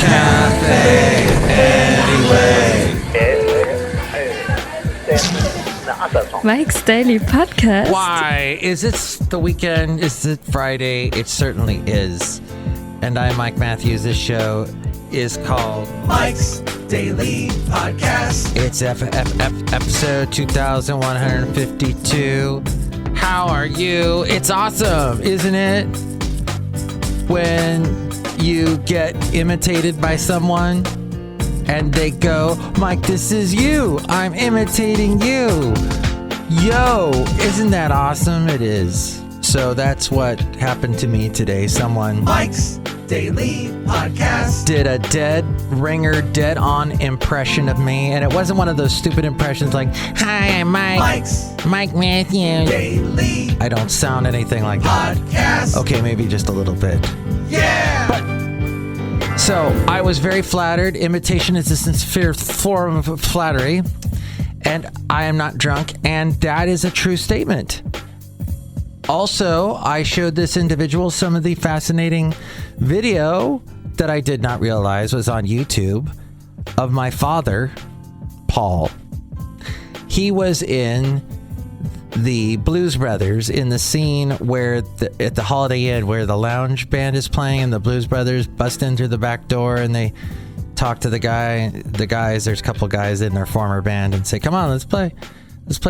cafe anyway. Mike's Daily Podcast. Why? Is it the weekend? Is it Friday? It certainly is. And I'm Mike Matthews. This show is called Mike's Daily Podcast. It's episode 2152. How are you? It's awesome, isn't it? When you get imitated by someone and they go, Mike, this is you. I'm imitating you. Yo, isn't that awesome? It is. So that's what happened to me today. Someone, Mike's Daily Podcast, did a dead ringer, dead on impression of me. And it wasn't one of those stupid impressions like, hi, I'm Mike's Mike Matthews. Daily I don't sound anything like that. Podcast. Okay, maybe just a little bit. Yeah. But so I was very flattered. Imitation is a sincere form of flattery. And I am not drunk. And that is a true statement. Also, I showed this individual some of the fascinating video that I did not realize was on YouTube of my father, Paul. He was in the Blues Brothers in the scene where at the Holiday Inn where the lounge band is playing and the Blues Brothers bust in through the back door and they talk to the guys. There's a couple guys in their former band and say, come on, let's play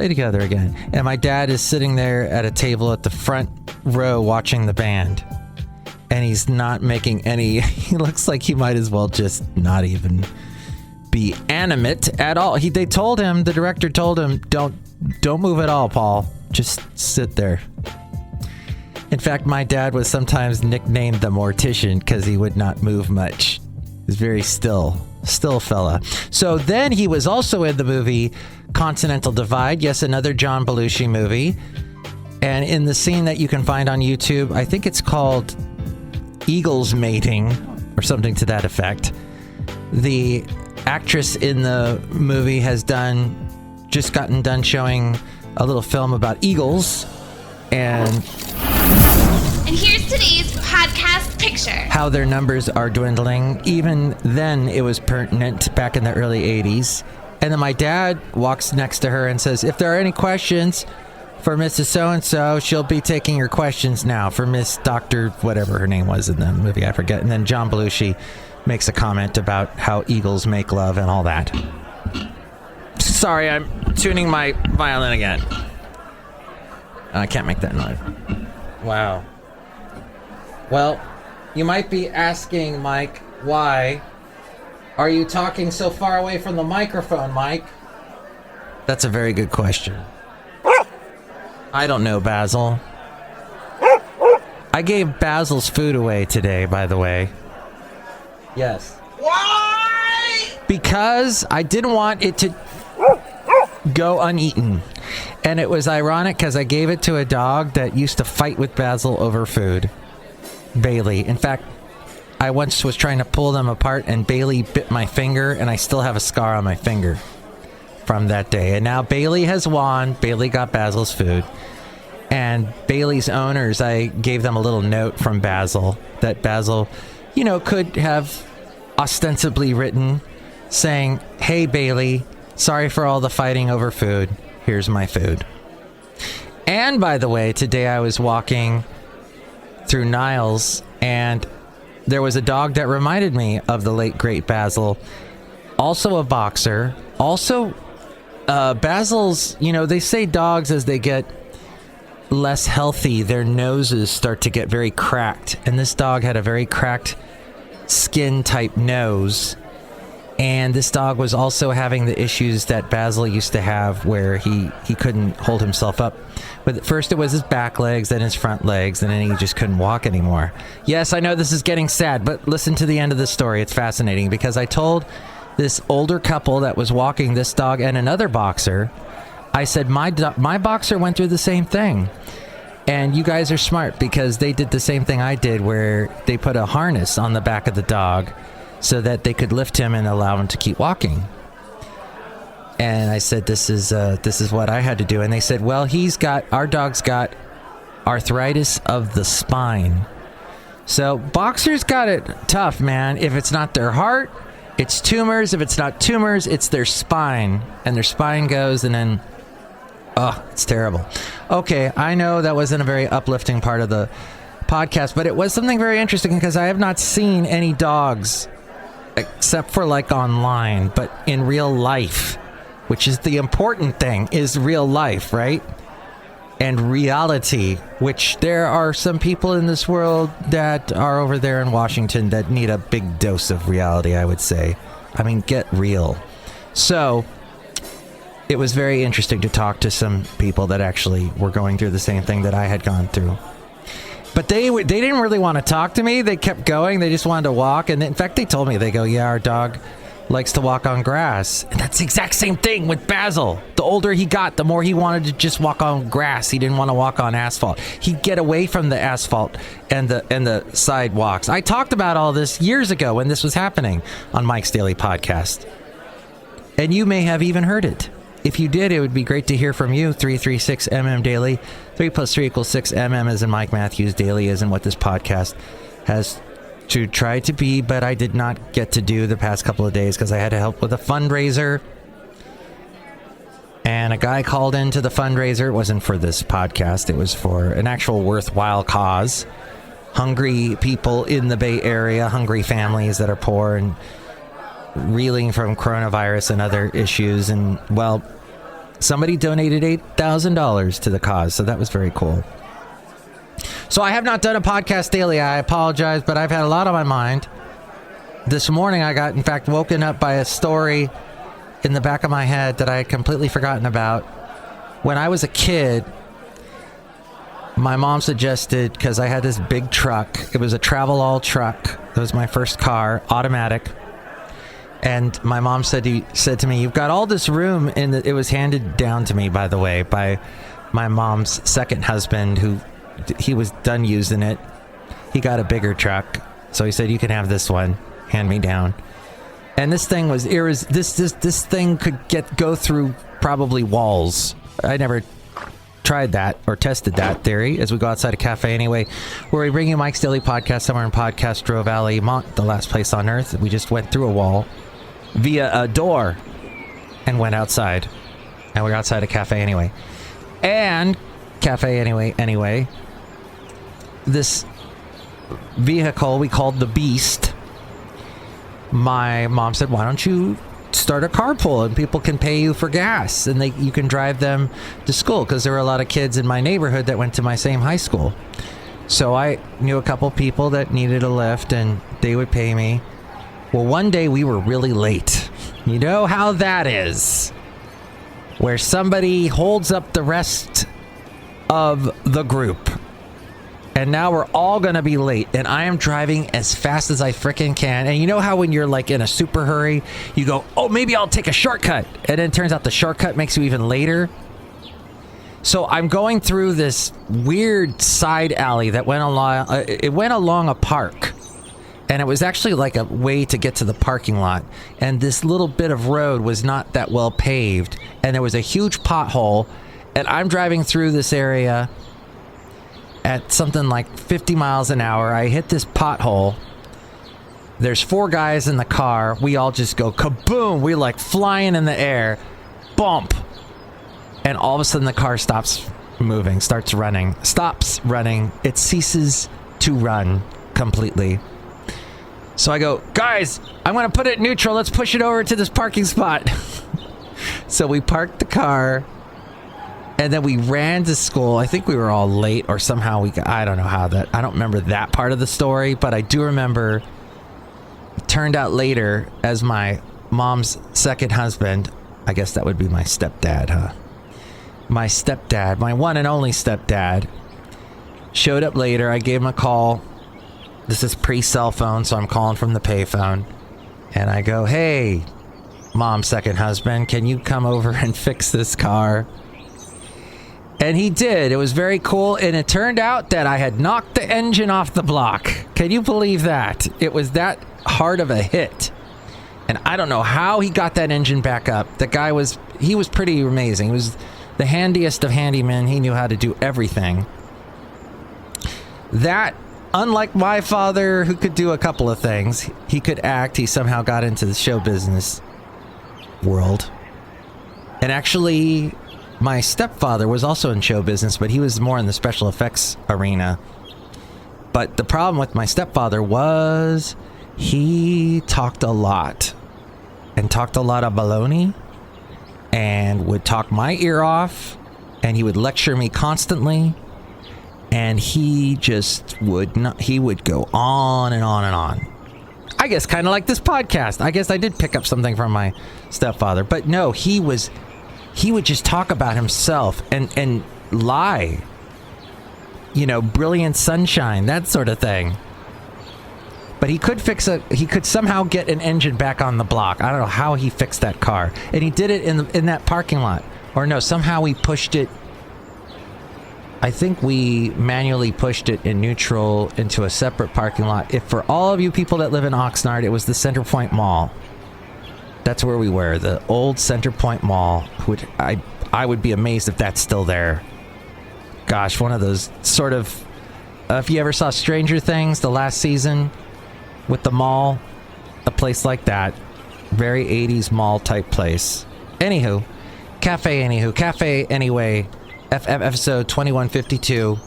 together again. And my dad is sitting there at a table at the front row watching the band. And he's not making any, he looks like he might as well just not even be animate at all. They told him, the director told him, don't move at all, Paul. Just sit there. In fact, my dad was sometimes nicknamed the Mortician because he would not move much. He was very still fella. So then he was also in the movie Continental Divide. Yes, another John Belushi movie. And in the scene that you can find on YouTube, I think it's called Eagles Mating or something to that effect. The actress in the movie has just gotten done showing a little film about eagles and here's today's podcast picture. How their numbers are dwindling. Even then it was pertinent back in the early 80s. And then my dad walks next to her and says, if there are any questions for Mrs. So-and-so, she'll be taking your questions now. For Miss Dr. whatever her name was in the movie, I forget. And then John Belushi makes a comment about how eagles make love and all that. Sorry, I'm tuning my violin again. I can't make that noise. Wow. Well, you might be asking, Mike, why are you talking so far away from the microphone, Mike? That's a very good question. I don't know, Basil. I gave Basil's food away today, by the way. Yes. Why? Because I didn't want it to go uneaten. And it was ironic because I gave it to a dog that used to fight with Basil over food. Bailey. In fact, I once was trying to pull them apart and Bailey bit my finger and I still have a scar on my finger from that day. And now Bailey has won. Bailey got Basil's food. And Bailey's owners, I gave them a little note from Basil that Basil, could have ostensibly written saying, hey, Bailey, sorry for all the fighting over food. Here's my food. And by the way, today I was walking through Niles and there was a dog that reminded me of the late, great Basil. Also a boxer. Also, Basil's, they say dogs as they get less healthy, their noses start to get very cracked. And this dog had a very cracked skin type nose. And this dog was also having the issues that Basil used to have where he couldn't hold himself up. But at first it was his back legs, then his front legs, and then he just couldn't walk anymore. Yes, I know this is getting sad, but listen to the end of the story. It's fascinating because I told this older couple that was walking this dog and another boxer, I said, my boxer went through the same thing. And you guys are smart because they did the same thing I did where they put a harness on the back of the dog so that they could lift him and allow him to keep walking. And I said, this is what I had to do. And they said, well, our dog's got arthritis of the spine. So boxers got it tough, man. If it's not their heart, it's tumors. If it's not tumors, it's their spine. And their spine goes and then, it's terrible. Okay, I know that wasn't a very uplifting part of the podcast, but it was something very interesting because I have not seen any dogs except for like online, but in real life, which is the important thing, is real life, right? And reality, which there are some people in this world that are over there in Washington that need a big dose of reality, I would say. I mean, get real. So it was very interesting to talk to some people that actually were going through the same thing that I had gone through. But they didn't really want to talk to me. They kept going. They just wanted to walk. And in fact, they told me, they go, yeah, our dog likes to walk on grass. And that's the exact same thing with Basil. The older he got, the more he wanted to just walk on grass. He didn't want to walk on asphalt. He'd get away from the asphalt and the sidewalks. I talked about all this years ago when this was happening on Mike's Daily Podcast. And you may have even heard it. If you did, it would be great to hear from you. 336MM Daily. 3 plus 3 equals 6. MM as in Mike Matthews. Daily as in what this podcast has to try to be, but I did not get to do the past couple of days because I had to help with a fundraiser. And a guy called into the fundraiser. It wasn't for this podcast. It was for an actual worthwhile cause. Hungry people in the Bay Area, hungry families that are poor and reeling from coronavirus and other issues. And, well, somebody donated $8,000 to the cause, so that was very cool. So I have not done a podcast daily. I apologize, but I've had a lot on my mind. This morning I got, in fact, woken up by a story in the back of my head that I had completely forgotten about. When I was a kid, my mom suggested, because I had this big truck, it was a Travel-All truck. It was my first car, automatic. And my mom said to me, you've got all this room in it was handed down to me, by the way, by my mom's second husband, who he was done using it. He got a bigger truck. So he said, you can have this one, hand me down. And this thing was, this thing could go through probably walls. I never tried that or tested that theory as we go outside a cafe anyway, where we bring you Mike's Daily Podcast somewhere in Podcastro Valley, Mont, the last place on earth. We just went through a wall via a door and went outside. And we're outside a cafe anyway. And cafe anyway. This vehicle we called the Beast. My mom said, why don't you start a carpool and people can pay you for gas and you can drive them to school, because there were a lot of kids in my neighborhood that went to my same high school. So I knew a couple people that needed a lift and they would pay me. Well, one day we were really late. You know how that is, where somebody holds up the rest of the group. And now we're all going to be late. And I am driving as fast as I frickin' can. And you know how when you're like in a super hurry, you go, oh, maybe I'll take a shortcut. And then it turns out the shortcut makes you even later. So I'm going through this weird side alley that went along, it went along a park. And it was actually like a way to get to the parking lot. And this little bit of road was not that well paved. And there was a huge pothole. And I'm driving through this area at something like 50 miles an hour. I hit this pothole. There's 4 guys in the car. We all just go kaboom. We're like flying in the air. Bump. And all of a sudden the car stops moving, starts running, stops running. It ceases to run completely. So I go, guys, I'm going to put it neutral. Let's push it over to this parking spot. So we parked the car. And then we ran to school. I think we were all late or somehow I don't know how that, I don't remember that part of the story, but I do remember it turned out later as my mom's second husband, I guess that would be my stepdad, huh? My stepdad, my one and only stepdad, showed up later. I gave him a call. This is pre-cell phone, so I'm calling from the payphone. And I go, hey, mom's second husband, can you come over and fix this car? And he did. It was very cool. And it turned out that I had knocked the engine off the block. Can you believe that? It was that hard of a hit. And I don't know how he got that engine back up. The guy was pretty amazing. He was the handiest of handymen. He knew how to do everything. That unlike my father, who could do a couple of things, he could act. He somehow got into the show business world. And actually, my stepfather was also in show business, but he was more in the special effects arena. But the problem with my stepfather was he talked a lot. And talked a lot of baloney. And would talk my ear off. And he would lecture me constantly. And he just would not, he would go on and on and on. I guess kind of like this podcast. I guess I did pick up something from my stepfather. But no, he would just talk about himself and lie. You know, brilliant sunshine, that sort of thing. But he could somehow get an engine back on the block. I don't know how he fixed that car. And he did it in that parking lot. Or no, somehow we pushed it. I think we manually pushed it in neutral into a separate parking lot. If for all of you people that live in Oxnard, it was the Center Point Mall. That's where we were, the old Center Point Mall. I would be amazed if that's still there. Gosh, one of those sort of... if you ever saw Stranger Things, the last season, with the mall, a place like that. Very 80s mall type place. Cafe Anyway... episode 2152.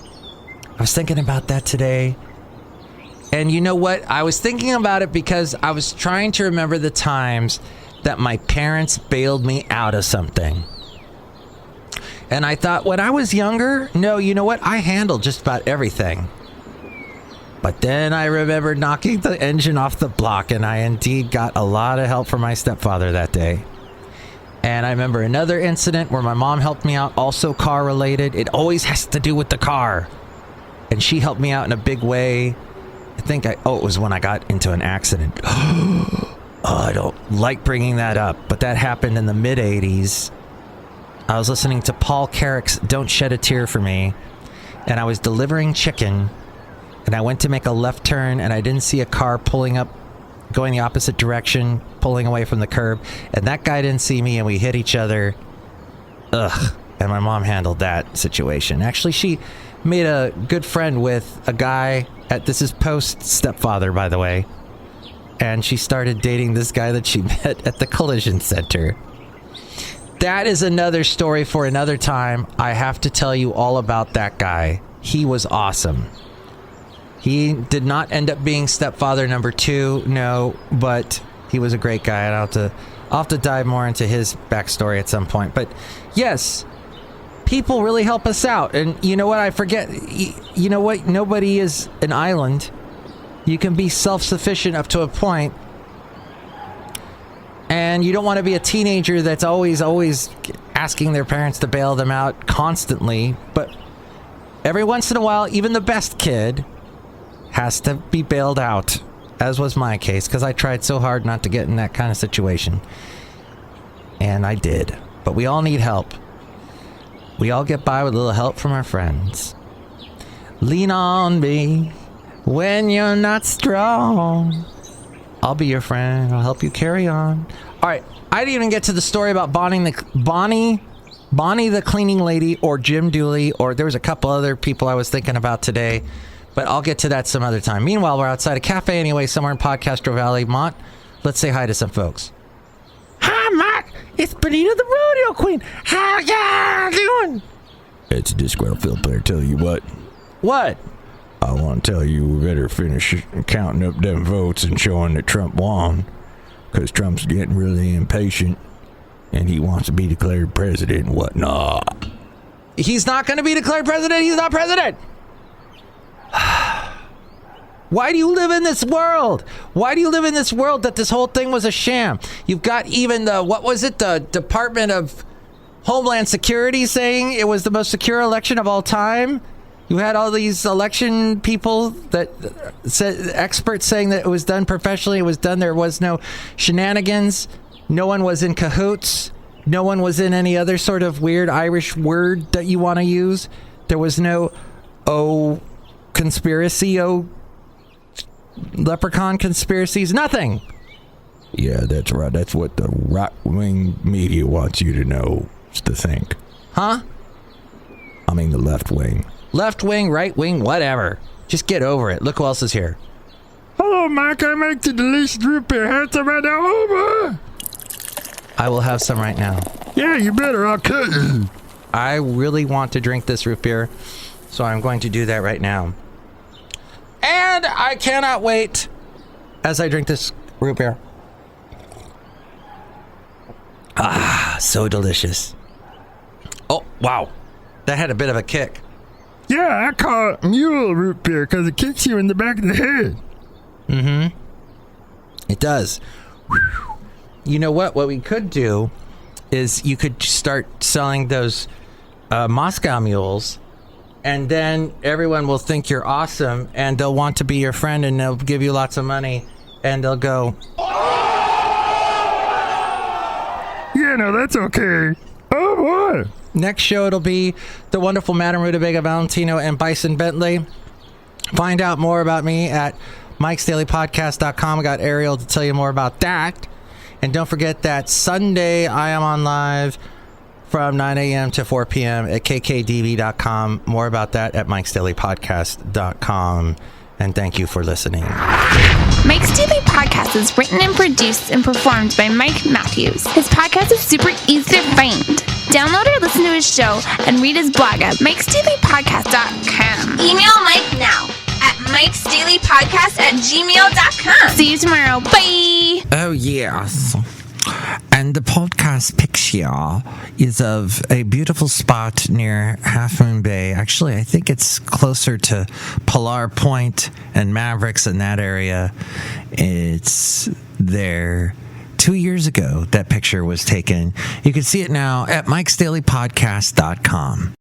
I was thinking about that today. And you know what? I was thinking about it because I was trying to remember the times that my parents bailed me out of something. And I thought when I was younger, no, you know what? I handled just about everything. But then I remember knocking the engine off the block, and I indeed got a lot of help from my stepfather that day. And I remember another incident where my mom helped me out, also car related. It always has to do with the car. And she helped me out in a big way. It was when I got into an accident. I don't like bringing that up, but that happened in the mid 80s. I was listening to Paul Carrick's Don't Shed a Tear for Me. And I was delivering chicken. And I went to make a left turn and I didn't see a car pulling up, going the opposite direction, pulling away from the curb, and that guy didn't see me, and we hit each other. Ugh. And my mom handled that situation. Actually, she made a good friend with a guy this is post stepfather, by the way, and she started dating this guy that she met at the collision center. That is another story for another time. I have to tell you all about that guy. He was awesome. He did not end up being stepfather number 2, no, but he was a great guy, and I'll have to dive more into his backstory at some point. But yes, people really help us out. And you know what? I forget. You know what? Nobody is an island. You can be self-sufficient up to a point. And you don't want to be a teenager that's always asking their parents to bail them out constantly. But every once in a while, even the best kid has to be bailed out, as was my case, because I tried so hard not to get in that kind of situation. And I did. But we all need help. We all get by with a little help from our friends. Lean on me when you're not strong. I'll be your friend. I'll help you carry on. All right. I didn't even get to the story about Bonnie the cleaning lady, or Jim Dooley, or there was a couple other people I was thinking about today. But I'll get to that some other time. Meanwhile, we're outside a cafe anyway, somewhere in Podcastro Valley. Mont, let's say hi to some folks. Hi, Mont. It's Benita the Rodeo Queen. How y'all doing? It's Disgruntled Fiddle Player. Tell you what. What? I want to tell you we better finish counting up them votes and showing that Trump won. Because Trump's getting really impatient. And he wants to be declared president and whatnot. He's not going to be declared president. He's not president. Why do you live in this world? Why do you live in this world that this whole thing was a sham? You've got even the Department of Homeland Security saying it was the most secure election of all time. You had all these election people that said, experts saying that it was done professionally. It was done. There was no shenanigans. No one was in cahoots. No one was in any other sort of weird Irish word that you want to use. There was no conspiracy, leprechaun conspiracies, nothing. Yeah, that's right. That's what the right-wing media wants you to know, to think. Huh? I mean the left wing. Left wing, right wing, whatever. Just get over it. Look who else is here. Hello, Mike. I make the delicious root beer. Have some right now. Over. I will have some right now. Yeah, you better. I'll cut you. I really want to drink this root beer, so I'm going to do that right now. And I cannot wait as I drink this root beer. Ah, so delicious. Oh, wow. That had a bit of a kick. Yeah, I call it mule root beer because it kicks you in the back of the head. Mm-hmm. It does. You know what? What we could do is you could start selling those Moscow mules, and then everyone will think you're awesome, and they'll want to be your friend, and they'll give you lots of money, and they'll go, yeah, no, that's okay. Oh, boy. Next show, it'll be the wonderful Madame Rootabega, Valentino, and Bison Bentley. Find out more about me at mikesdailypodcast.com. I got Ariel to tell you more about that. And don't forget that Sunday I am on live from 9 a.m. to 4 p.m. at kkdv.com. More about that at mikesdailypodcast.com. And thank you for listening. Mike's Daily Podcast is written and produced and performed by Mike Matthews. His podcast is super easy to find. Download or listen to his show and read his blog at mikesdailypodcast.com. Email Mike now at mikesdailypodcast@gmail.com. See you tomorrow. Bye. Oh, yes. And the podcast picture is of a beautiful spot near Half Moon Bay. Actually, I think it's closer to Pilar Point and Mavericks in that area. It's there 2 years ago that picture was taken. You can see it now at mikesdailypodcast.com.